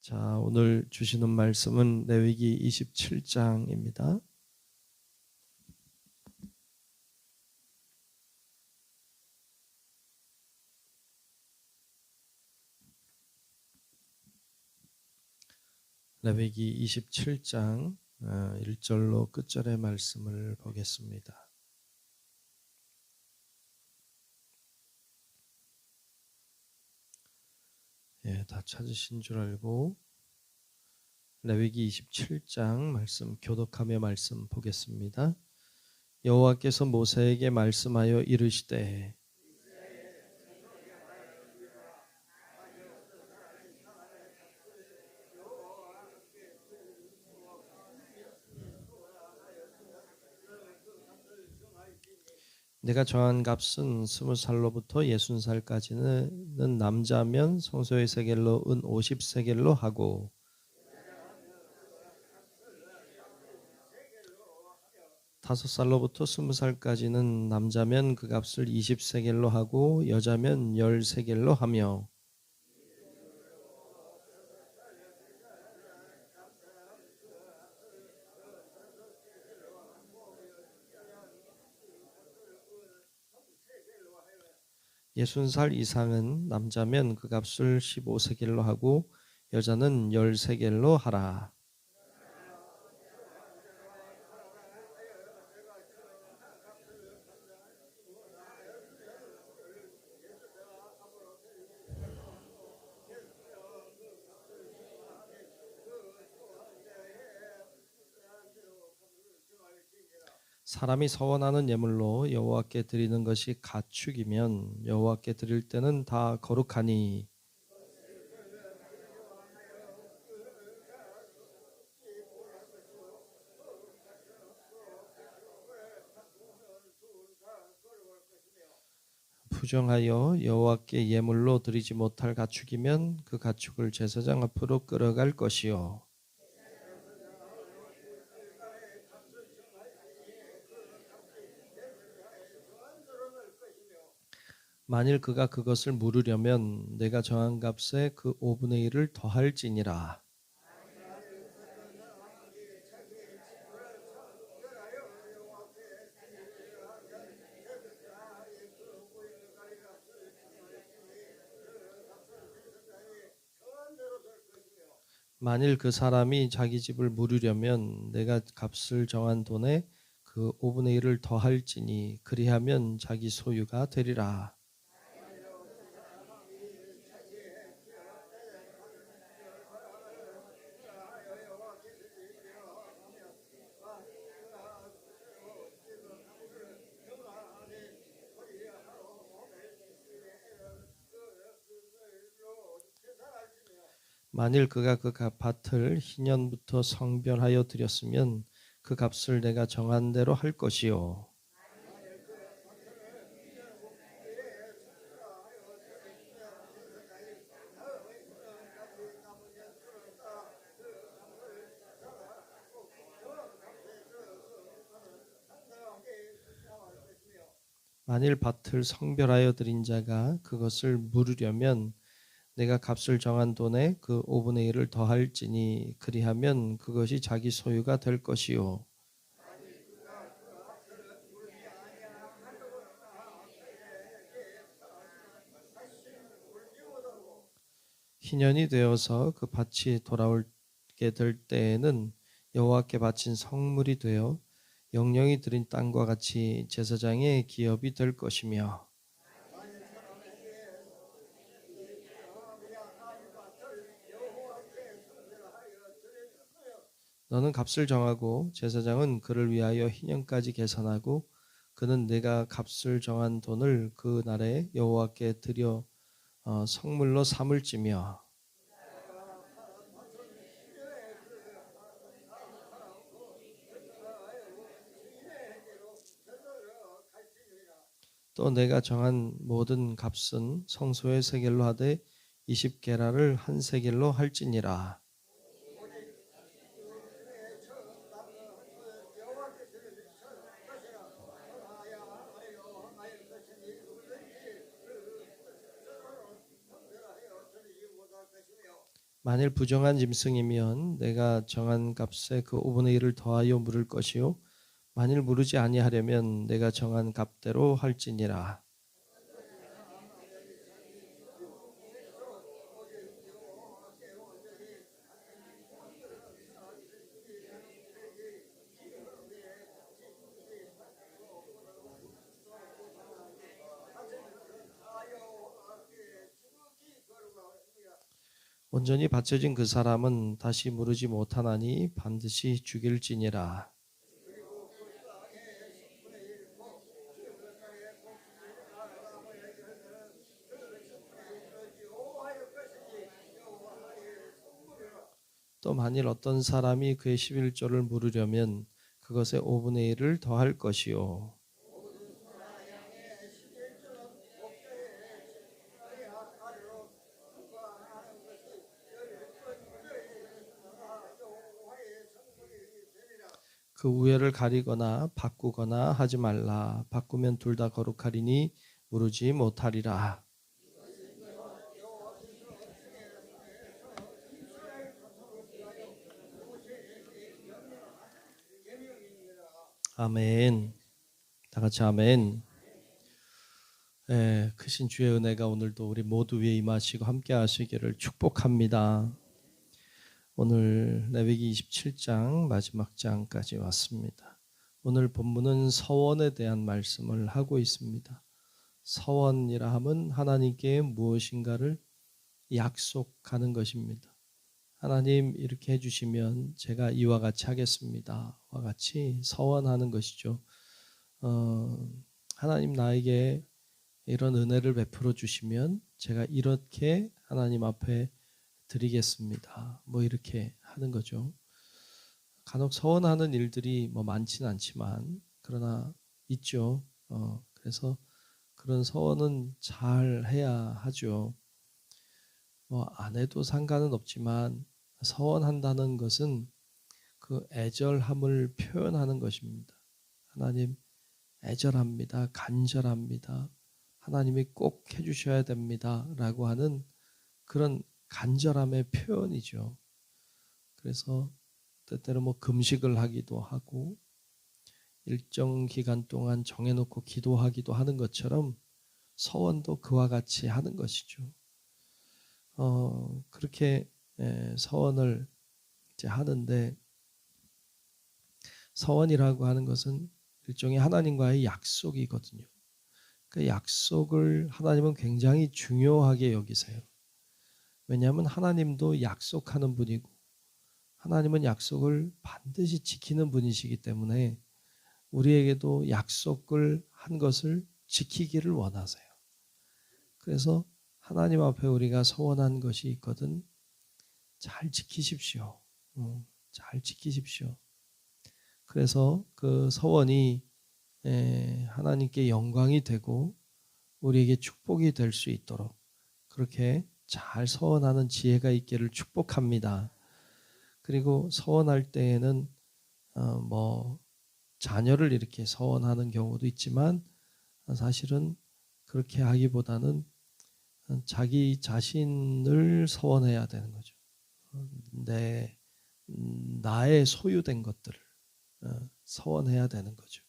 자, 오늘 주시는 말씀은 레위기 27장입니다. 레위기 27장 1절로 끝절의 말씀을 보겠습니다. 다 찾으신 줄 알고 레위기 27장 말씀 교독하며 말씀 보겠습니다. 여호와께서 모세에게 말씀하여 이르시되 내가 정한 값은 20살로부터 60살까지는 남자면 성소의 세겔로 은 50세겔로 하고 5살로부터 20살까지는 남자면 그 값을 20세겔로 하고 여자면 10세겔로 하며 예순 살 이상은 남자면 그 값을 15세겔로 하고 여자는 10세겔로 하라. 사람이 서원하는 예물로 여호와께 드리는 것이 가축이면 여호와께 드릴 때는 다 거룩하니 부정하여 여호와께 예물로 드리지 못할 가축이면 그 가축을 제사장 앞으로 끌어갈 것이요 만일 그가 그것을 물으려면 내가 정한 값에 그 5분의 1을 더할지니라. 만일 그 사람이 자기 집을 물으려면 내가 값을 정한 돈에 그 5분의 1을 더할지니 그리하면 자기 소유가 되리라. 만일 그가 그 밭을 희년부터 성별하여 드렸으면 그 값을 내가 정한 대로 할 것이요 만일 밭을 성별하여 드린 자가 그것을 물으려면 내가 값을 정한 돈에 그 5분의 1을 더할지니 그리하면 그것이 자기 소유가 될 것이요 희년이 되어서 그 밭이 돌아오게 될 때에는 여호와께 바친 성물이 되어 영령이 드린 땅과 같이 제사장의 기업이 될 것이며 너는 값을 정하고 제사장은 그를 위하여 희년까지 계산하고 그는 내가 값을 정한 돈을 그 날에 여호와께 드려 성물로 삼을지며 또 내가 정한 모든 값은 성소의 세겔로 하되 20게라를 한 세겔로 할지니라. 만일 부정한 짐승이면 내가 정한 값에 그 5분의 1을 더하여 물을 것이요 만일 물으지 아니하려면 내가 정한 값대로 할지니라. 온전히 바쳐진 그 사람은 다시 물으지 못하나니 반드시 죽일지니라. 또 만일 어떤 사람이 그의 11조를 물으려면 그것의 5분의 1을 더할 것이요 그 우열을 가리거나 바꾸거나 하지 말라. 바꾸면 둘 다 거룩하리니 물으지 못하리라. 아멘. 다 같이 아멘. 크신 주의 은혜가 오늘도 우리 모두 위에 임하시고 함께 하시기를 축복합니다. 오늘 레위기 27장 마지막 장까지 왔습니다. 오늘 본문은 서원에 대한 말씀을 하고 있습니다. 서원이라 함은 하나님께 무엇인가를 약속하는 것입니다. 하나님 이렇게 해주시면 제가 이와 같이 하겠습니다. 와 같이 서원하는 것이죠. 하나님 나에게 이런 은혜를 베풀어 주시면 제가 이렇게 하나님 앞에 드리겠습니다. 뭐 이렇게 하는 거죠. 간혹 서원하는 일들이 뭐 많지는 않지만 그러나 있죠. 그래서 그런 서원은 잘 해야 하죠. 뭐 안 해도 상관은 없지만 서원한다는 것은 그 애절함을 표현하는 것입니다. 하나님 애절합니다. 간절합니다. 하나님이 꼭 해주셔야 됩니다. 라고 하는 그런 간절함의 표현이죠. 그래서 때때로 뭐 금식을 하기도 하고 일정 기간 동안 정해놓고 기도하기도 하는 것처럼 서원도 그와 같이 하는 것이죠. 그렇게 서원을 이제 하는데 서원이라고 하는 것은 일종의 하나님과의 약속이거든요. 그 약속을 하나님은 굉장히 중요하게 여기세요. 왜냐하면 하나님도 약속하는 분이고 하나님은 약속을 반드시 지키는 분이시기 때문에 우리에게도 약속을 한 것을 지키기를 원하세요. 그래서 하나님 앞에 우리가 서원한 것이 있거든 잘 지키십시오. 잘 지키십시오. 그래서 그 서원이 하나님께 영광이 되고 우리에게 축복이 될 수 있도록 그렇게 잘 서원하는 지혜가 있기를 축복합니다. 그리고 서원할 때에는 뭐 자녀를 이렇게 서원하는 경우도 있지만 사실은 그렇게 하기보다는 자기 자신을 서원해야 되는 거죠. 나의 소유된 것들을 서원해야 되는 거죠.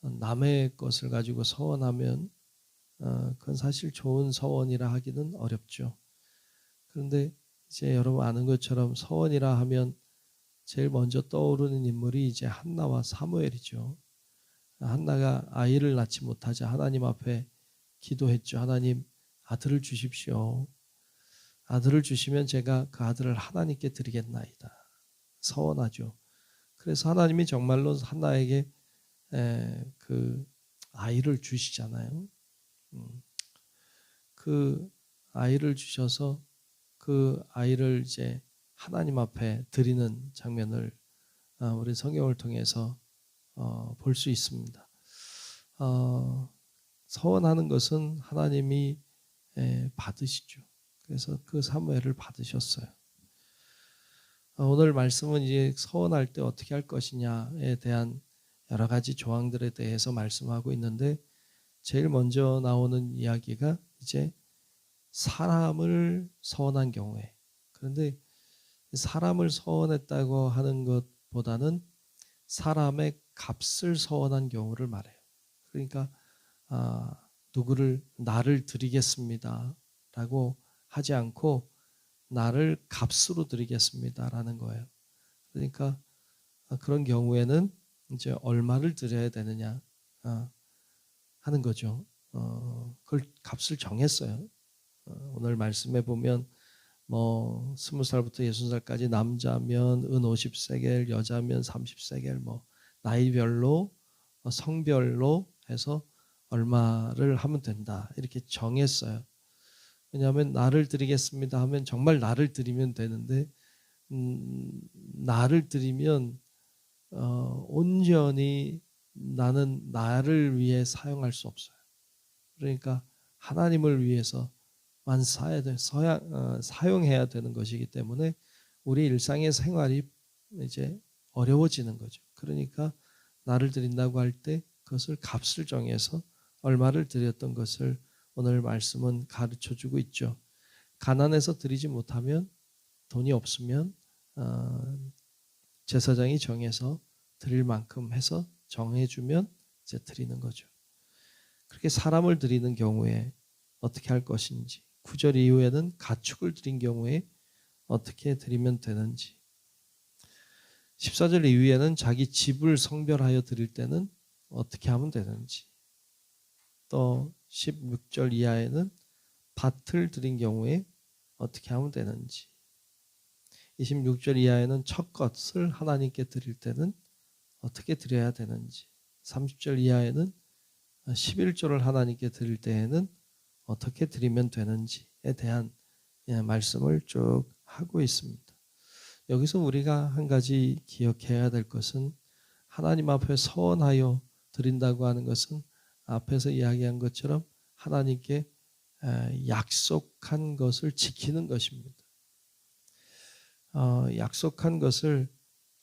남의 것을 가지고 서원하면 그건 사실 좋은 서원이라 하기는 어렵죠. 그런데 이제 여러분 아는 것처럼 서원이라 하면 제일 먼저 떠오르는 인물이 이제 한나와 사무엘이죠. 한나가 아이를 낳지 못하자 하나님 앞에 기도했죠. 하나님 아들을 주십시오. 아들을 주시면 제가 그 아들을 하나님께 드리겠나이다. 서원하죠. 그래서 하나님이 정말로 한나에게 그 아이를 주시잖아요. 그 아이를 주셔서 그 아이를 이제 하나님 앞에 드리는 장면을 우리 성경을 통해서 볼 수 있습니다. 서원하는 것은 하나님이 받으시죠. 그래서 그 사무엘을 받으셨어요. 오늘 말씀은 이제 서원할 때 어떻게 할 것이냐에 대한 여러 가지 조항들에 대해서 말씀하고 있는데 제일 먼저 나오는 이야기가 이제 사람을 서원한 경우에 그런데 사람을 서원했다고 하는 것보다는 사람의 값을 서원한 경우를 말해요. 그러니까 누구를 나를 드리겠습니다라고 하지 않고 나를 값으로 드리겠습니다라는 거예요. 그러니까 그런 경우에는 이제 얼마를 드려야 되느냐 하는 거죠. 그걸 값을 정했어요. 오늘 말씀해 보면 뭐 20살부터 60살까지 남자면 은 50세겔, 여자면 30세겔, 뭐 나이별로 성별로 해서 얼마를 하면 된다 이렇게 정했어요. 왜냐하면 나를 드리겠습니다 하면 정말 나를 드리면 되는데 나를 드리면 온전히 나는 나를 위해 사용할 수 없어요. 그러니까 하나님을 위해서만 사용해야 되는 것이기 때문에 우리 일상의 생활이 이제 어려워지는 거죠. 그러니까 나를 드린다고 할 때 그것을 값을 정해서 얼마를 드렸던 것을 오늘 말씀은 가르쳐주고 있죠. 가난해서 드리지 못하면 돈이 없으면 제사장이 정해서 드릴 만큼 해서 정해주면 이제 드리는 거죠. 그렇게 사람을 드리는 경우에 어떻게 할 것인지, 9절 이후에는 가축을 드린 경우에 어떻게 드리면 되는지, 14절 이후에는 자기 집을 성별하여 드릴 때는 어떻게 하면 되는지, 또 16절 이하에는 밭을 드린 경우에 어떻게 하면 되는지, 26절 이하에는 첫 것을 하나님께 드릴 때는 어떻게 드려야 되는지, 30절 이하에는 11조를 하나님께 드릴 때에는 어떻게 드리면 되는지에 대한 말씀을 쭉 하고 있습니다. 여기서 우리가 한 가지 기억해야 될 것은 하나님 앞에 서원하여 드린다고 하는 것은 앞에서 이야기한 것처럼 하나님께 약속한 것을 지키는 것입니다. 약속한 것을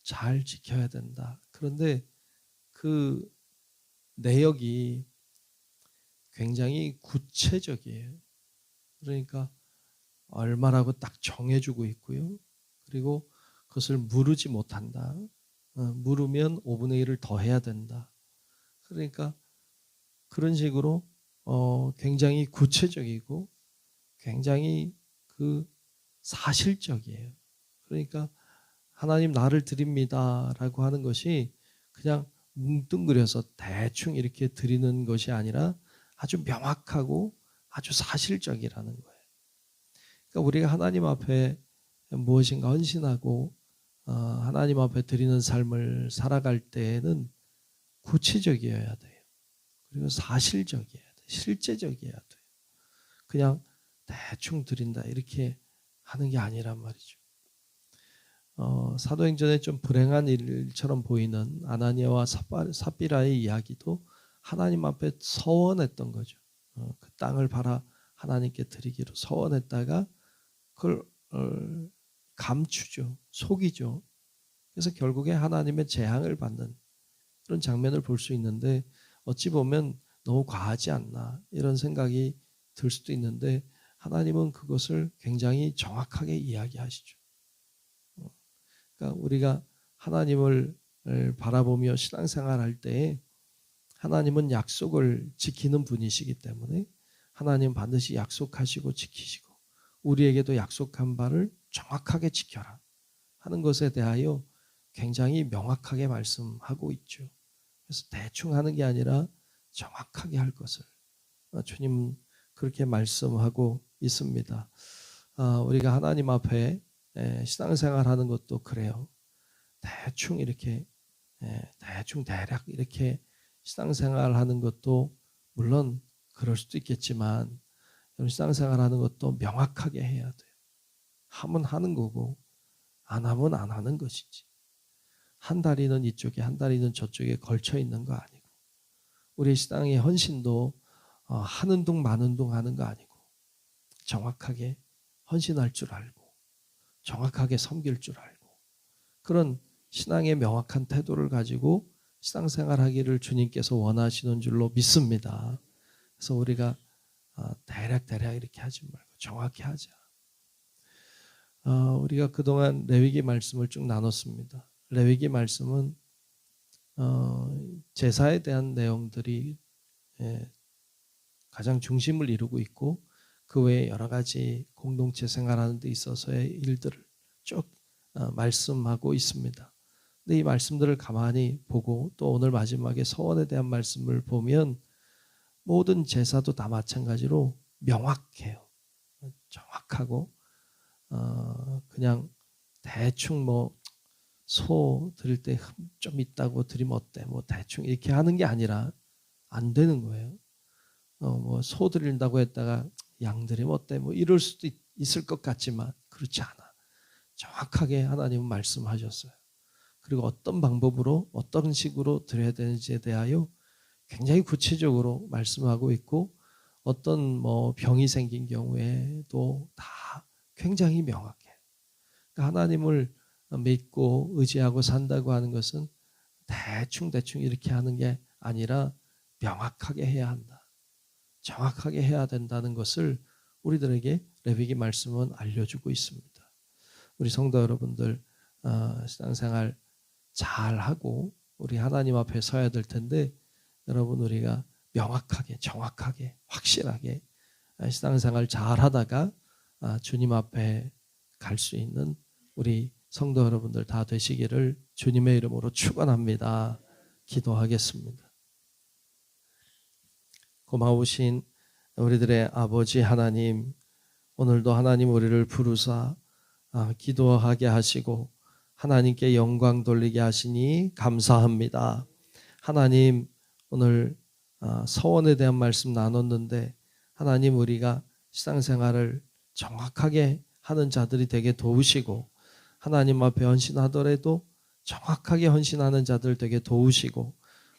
잘 지켜야 된다. 그런데 그 내역이 굉장히 구체적이에요. 그러니까 얼마라고 딱 정해주고 있고요. 그리고 그것을 무르지 못한다. 물으면 5분의 1을 더 해야 된다. 그러니까 그런 식으로 굉장히 구체적이고 굉장히 그 사실적이에요. 그러니까 하나님 나를 드립니다라고 하는 것이 그냥 뭉뚱그려서 대충 이렇게 드리는 것이 아니라 아주 명확하고 아주 사실적이라는 거예요. 그러니까 우리가 하나님 앞에 무엇인가 헌신하고 하나님 앞에 드리는 삶을 살아갈 때에는 구체적이어야 돼요. 그리고 사실적이어야 돼요. 실제적이어야 돼요. 그냥 대충 드린다 이렇게 하는 게 아니란 말이죠. 사도행전에 좀 불행한 일처럼 보이는 아나니아와 삽비라의 이야기도 하나님 앞에 서원했던 거죠. 그 땅을 팔아 하나님께 드리기로 서원했다가 그걸 감추죠. 속이죠. 그래서 결국에 하나님의 재앙을 받는 그런 장면을 볼 수 있는데 어찌 보면 너무 과하지 않나 이런 생각이 들 수도 있는데 하나님은 그것을 굉장히 정확하게 이야기하시죠. 그러니까 우리가 하나님을 바라보며 신앙생활할 때 하나님은 약속을 지키는 분이시기 때문에 하나님 반드시 약속하시고 지키시고 우리에게도 약속한 바를 정확하게 지켜라 하는 것에 대하여 굉장히 명확하게 말씀하고 있죠. 그래서 대충 하는 게 아니라 정확하게 할 것을 주님 그렇게 말씀하고 있습니다. 우리가 하나님 앞에 신앙생활하는 것도 그래요. 대충 이렇게 대충 대략 이렇게 신앙생활하는 것도 물론 그럴 수도 있겠지만 신앙생활하는 것도 명확하게 해야 돼요. 하면 하는 거고 안 하면 안 하는 것이지. 한 다리는 이쪽에 한 다리는 저쪽에 걸쳐 있는 거 아니고 우리 신앙의 헌신도 하는 둥 마는 둥 하는 거 아니고 정확하게 헌신할 줄 알고 정확하게 섬길 줄 알고 그런 신앙의 명확한 태도를 가지고 신앙생활하기를 주님께서 원하시는 줄로 믿습니다. 그래서 우리가 대략 이렇게 하지 말고 정확히 하자. 우리가 그동안 레위기 말씀을 쭉 나눴습니다. 레위기 말씀은 제사에 대한 내용들이 가장 중심을 이루고 있고 그 외에 여러 가지 공동체 생활하는 데 있어서의 일들을 쭉 말씀하고 있습니다. 근데 이 말씀들을 가만히 보고 또 오늘 마지막에 서원에 대한 말씀을 보면 모든 제사도 다 마찬가지로 명확해요. 정확하고 그냥 대충 소 드릴 때 좀 있다고 드리면 어때? 대충 이렇게 하는 게 아니라 안 되는 거예요. 소 드린다고 했다가 양 드리면 어때? 이럴 수도 있을 것 같지만 그렇지 않아. 정확하게 하나님은 말씀하셨어요. 그리고 어떤 방법으로 어떤 식으로 드려야 되는지에 대하여 굉장히 구체적으로 말씀하고 있고 어떤 병이 생긴 경우에도 다 굉장히 명확해요. 그러니까 하나님을 믿고 의지하고 산다고 하는 것은 대충 이렇게 하는 게 아니라 명확하게 해야 한다. 정확하게 해야 된다는 것을 우리들에게 레위기 말씀은 알려주고 있습니다. 우리 성도 여러분들 신앙생활 잘하고 우리 하나님 앞에 서야 될 텐데 여러분 우리가 명확하게 정확하게 확실하게 신앙생활 잘하다가 주님 앞에 갈 수 있는 우리 성도 여러분들 다 되시기를 주님의 이름으로 축원합니다. 기도하겠습니다. 고마우신 우리들의 아버지 하나님, 오늘도 하나님 우리를 부르사 기도하게 하시고 하나님께 영광 돌리게 하시니 감사합니다. 하나님 오늘 서원에 대한 말씀 나눴는데 하나님 우리가 신앙생활을 정확하게 하는 자들이 되게 도우시고 하나님 앞에 헌신하더라도 정확하게 헌신하는 자들 되게 도우시고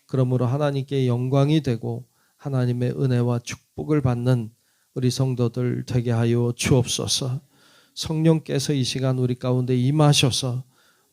그러므로 하나님께 영광이 되고 하나님의 은혜와 축복을 받는 우리 성도들 되게 하여 주옵소서. 성령께서 이 시간 우리 가운데 임하셔서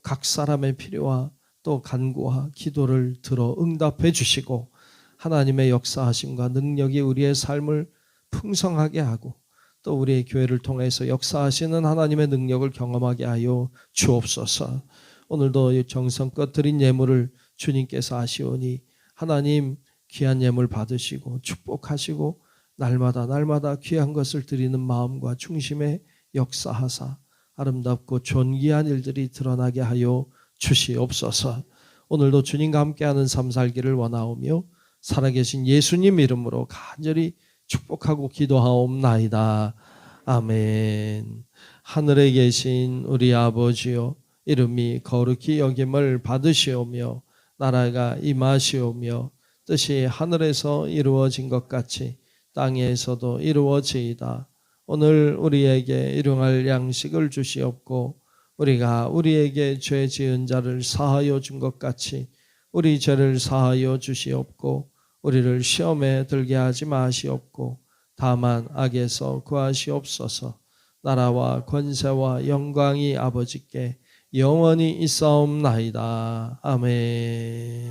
각 사람의 필요와 또 간구와 기도를 들어 응답해 주시고 하나님의 역사하심과 능력이 우리의 삶을 풍성하게 하고 또 우리의 교회를 통해서 역사하시는 하나님의 능력을 경험하게 하여 주옵소서. 오늘도 정성껏 드린 예물을 주님께서 아시오니 하나님 귀한 예물 받으시고 축복하시고 날마다 귀한 것을 드리는 마음과 중심에 역사하사 아름답고 존귀한 일들이 드러나게 하여 주시옵소서. 오늘도 주님과 함께하는 삶 살기를 원하오며 살아계신 예수님 이름으로 간절히 축복하고 기도하옵나이다. 아멘. 하늘에 계신 우리 아버지여, 이름이 거룩히 여김을 받으시오며 나라가 임하시오며 뜻이 하늘에서 이루어진 것 같이 땅에서도 이루어지이다. 오늘 우리에게 일용할 양식을 주시옵고 우리가 우리에게 죄 지은 자를 사하여 준 것 같이 우리 죄를 사하여 주시옵고 우리를 시험에 들게 하지 마시옵고 다만 악에서 구하시옵소서. 나라와 권세와 영광이 아버지께 영원히 있사옵나이다. 아멘.